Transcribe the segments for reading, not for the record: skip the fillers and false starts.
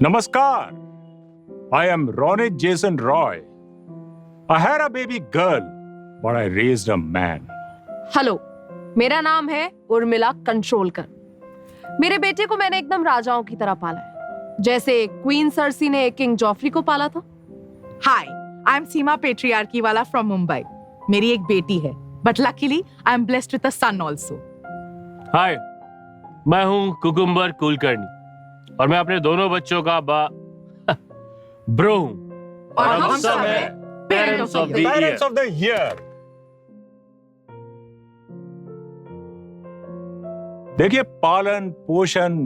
Namaskar. I am Ronit Jason Roy. I had a baby girl, but I raised a man. Hello, मेरा नाम है उर्मिला कंट्रोलकर। मेरे बेटे को मैंने एकदम राजाओं की तरह पाला है, जैसे क्वीन सर्सी ने किंग जॉफरी को पाला था। Hi, I am Seema patriarchy वाला फ्रॉम मुंबई। मेरी एक बेटी है, but luckily I am blessed with a son also. Hi, मैं हूं कुकुम्बर कुलकर्णी और मैं अपने दोनों बच्चों का ब्रो हूं और हम सब हैं हैं parents of the Parents year. of the year. देखिए, पालन पोषण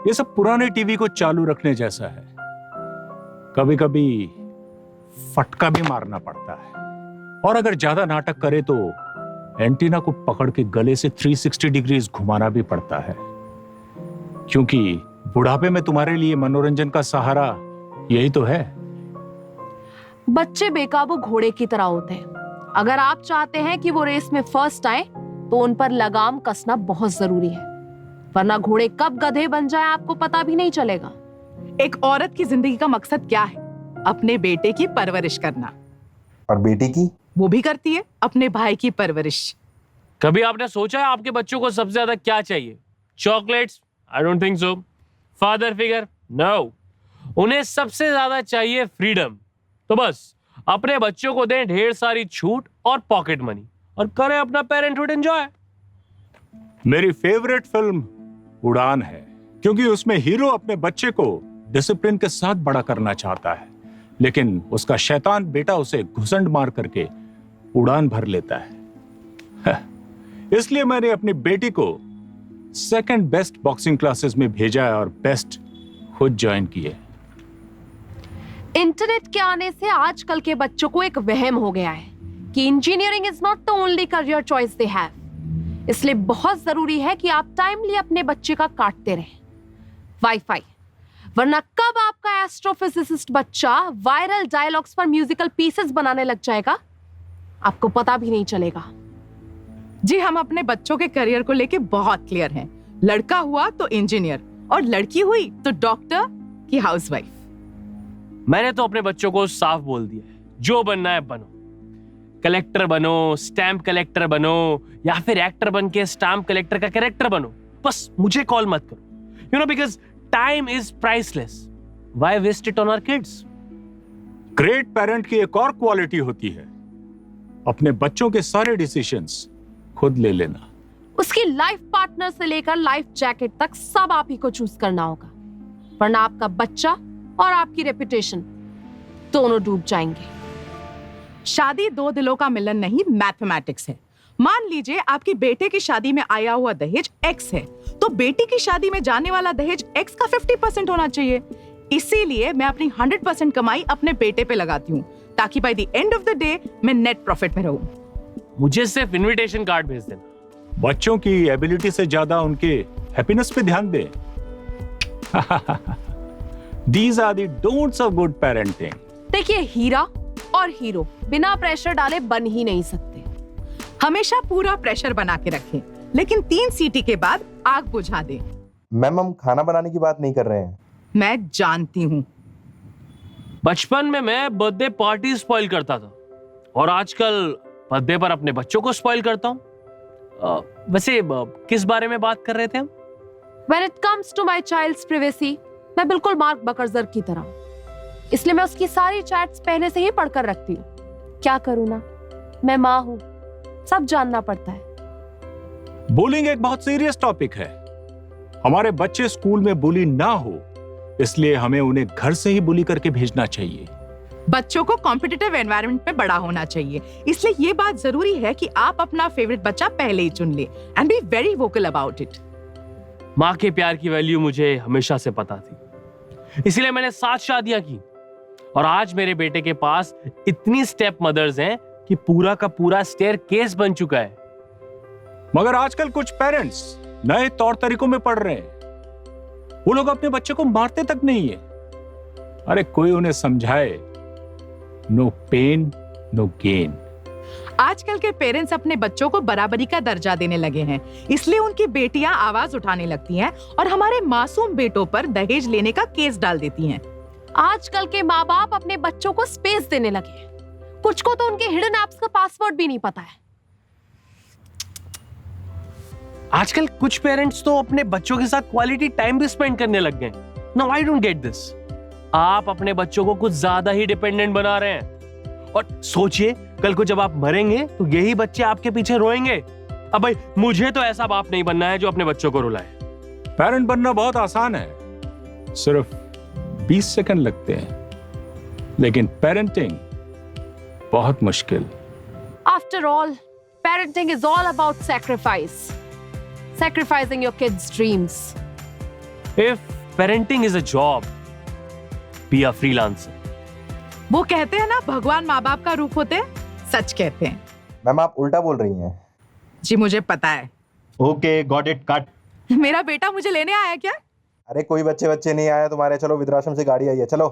ये सब पुराने टीवी को चालू रखने जैसा है। कभी कभी फटका भी मारना पड़ता है, और अगर ज्यादा नाटक करे तो एंटीना को पकड़ के गले से 360 डिग्रीज घुमाना भी पड़ता है, क्योंकि बुढ़ापे में तुम्हारे लिए मनोरंजन का सहारा यही तो है। बच्चे बेकाबू घोड़े की तरह होते हैं। अगर आप चाहते हैं कि वो रेस में फर्स्ट आए, तो उन पर लगाम कसना बहुत जरूरी है, वरना घोड़े कब गधे बन जाए आपको पता भी नहीं चलेगा। एक औरत की जिंदगी का मकसद क्या है? अपने बेटे की परवरिश करना। और बेटी की? वो भी करती है अपने भाई की परवरिश। कभी आपने सोचा है आपके बच्चों को सबसे ज्यादा क्या चाहिए? Chocolates? I don't think so. Father figure? No. उन्हें सबसे ज्यादा चाहिए फ्रीडम। तो बस अपने बच्चों को दें ढेर सारी छूट और पॉकेट मनी, और करें अपना पेरेंटहुड एंजॉय। मेरी फेवरेट फिल्म उड़ान है, क्योंकि उसमें हीरो अपने बच्चे को डिसिप्लिन के साथ बड़ा करना चाहता है, लेकिन उसका शैतान बेटा उसे घुसंड मार करके उड़ान भर लेता है। इसलिए मैंने अपनी बेटी को सेकंड बेस्ट बॉक्सिंग क्लासेस में भेजा है और बेस्ट खुद ज्वाइन किए। इंटरनेट के आने से आजकल के बच्चों को एक वहम हो गया है कि engineering is not the only career choice they have. इसलिए बहुत जरूरी है कि आप टाइमली अपने बच्चे का काटते रहें वाईफाई, वरना कब आपका एस्ट्रोफिजिसिस्ट बच्चा वायरल डायलॉग्स पर म्यूजिकल पीसेस बनाने लग जाएगा, आपको पता भी नहीं चलेगा। जी, हम अपने बच्चों के करियर को लेके बहुत क्लियर हैं। लड़का हुआ तो इंजीनियर और लड़की हुई तो डॉक्टर की हाउसवाइफ। मैंने तो अपने बच्चों को साफ बोल दिया है, जो बनना है बनो। कलेक्टर बनो, स्टैम्प कलेक्टर बनो, या फिर एक्टर बन के स्टैम्प कलेक्टर का कैरेक्टर बनो, बस मुझे कॉल मत करो। You know, because time is priceless. Why waste it on our kids? Great parent की एक और क्वालिटी होती है, अपने बच्चों के सारे डिसीजंस खुद ले लेना। उसकी लाइफ पार्टनर से लेकर लाइफ जैकेट तक सब आप ही को चूज करना होगा, वरना आपका बच्चा और आपकी रेपुटेशन दोनों डूब जाएंगे। शादी दो दिलों का मिलन नहीं, मैथमेटिक्स है। मान लीजिए आपकी बेटे की शादी में आया हुआ दहेज X है, तो बेटी की शादी में जाने वाला दहेज X का 50% होना चाहिए। इसीलिए मैं अपनी 100% कमाई अपने बेटे पे लगाती हूँ, ताकि by the end of the day मैं नेट प्रॉफिट में रहूं। मुझे सिर्फ इनविटेशन कार्ड भेज देना। बच्चों की एबिलिटी से ज्यादा उनके हैप्पीनेस पे ध्यान दें। These are the don'ts of good parenting. देखिए, हीरा और हीरो बिना प्रेशर डाले बन ही नहीं सकते। हमेशा पूरा प्रेशर बना के रखें, लेकिन 3 सीटी के बाद आग बुझा दें। मैम, हम खाना बनाने की बात नहीं कर रहे हैं। मैं जानती हूँ। बचपन में मैं बर्थडे पार्टी स्पॉइल करता था, और आजकल बर्थडे पर अपने बच्चों को स्पॉइल करता हूँ। वैसे किस बारे में बात कर रहे थे हम? When it comes to my child's privacy, मैं बिल्कुल मार्क बकरजर की तरह हूं। इसलिए मैं उसकी सारी चैट्स पहले से ही पढ़कर रखती हूँ। क्या करूँ ना, मैं माँ हूँ, सब जानना पड़ता है। बुलिंग एक बहुत सीरियस टॉपिक है। हमारे बच्चे स्कूल में बुली ना हो, इसलिए हमें उन्हें घर से ही बुली करके भेजना चाहिए। बच्चों को कॉम्पिटिटिव एनवायरनमेंट में बड़ा होना चाहिए, इसलिए ये बात जरूरी है कि आप अपना फेवरेट बच्चा पहले ही चुन ले and be very vocal about it. माँ के प्यार की वैल्यू मुझे हमेशा से पता थी, इसलिए मैंने 7 शादियां की, और आज मेरे बेटे के पास इतनी स्टेप मदर्स हैं कि पूरा का पूरा स्टेयर केस बन चुका है। मगर आजकल कुछ पेरेंट्स नए तौर तरीकों में पड़ रहे हैं। वो लोग अपने बच्चे को मारते तक नहीं है। अरे कोई उन्हें समझाए, नो पेन नो गेन। आजकल के पेरेंट्स अपने बच्चों को बराबरी का दर्जा देने लगे हैं, इसलिए उनकी बेटियां आवाज उठाने लगती हैं और हमारे मासूम बेटों पर दहेज लेने का केस डाल देती हैं। आजकल के माँ बाप अपने बच्चों को स्पेस देने लगे हैं। कुछ को तो उनके हिडन ऐप्स का पासवर्ड भी नहीं पता है। आजकल कुछ पेरेंट्स तो अपने बच्चों के साथ क्वालिटी टाइम भी स्पेंड करने लग गए। Now I don't get this. आप अपने बच्चों को कुछ ज्यादा ही डिपेंडेंट बना रहे हैं। और सोचिए, कल को जब आप मरेंगे तो यही बच्चे आपके पीछे रोएंगे। अब भाई, मुझे तो ऐसा बाप नहीं बनना है जो अपने बच्चों को रुलाए। पेरेंट बनना बहुत आसान है, सिर्फ 20 सेकंड लगते हैं, लेकिन पेरेंटिंग बहुत मुश्किल। After all, parenting is all about sacrifice. Sacrificing your kids' dreams. If parenting is a job, be a freelancer. वो कहते हैं ना, भगवान माँ बाप का रूप होते हैं, सच कहते हैं। मैम आप उल्टा बोल रही हैं। जी मुझे पता है। Okay, got it, cut. मेरा बेटा मुझे लेने आया क्या? अरे कोई बच्चे नहीं आया तुम्हारे, चलो वृद्धाश्रम से गाड़ी आई है, चलो।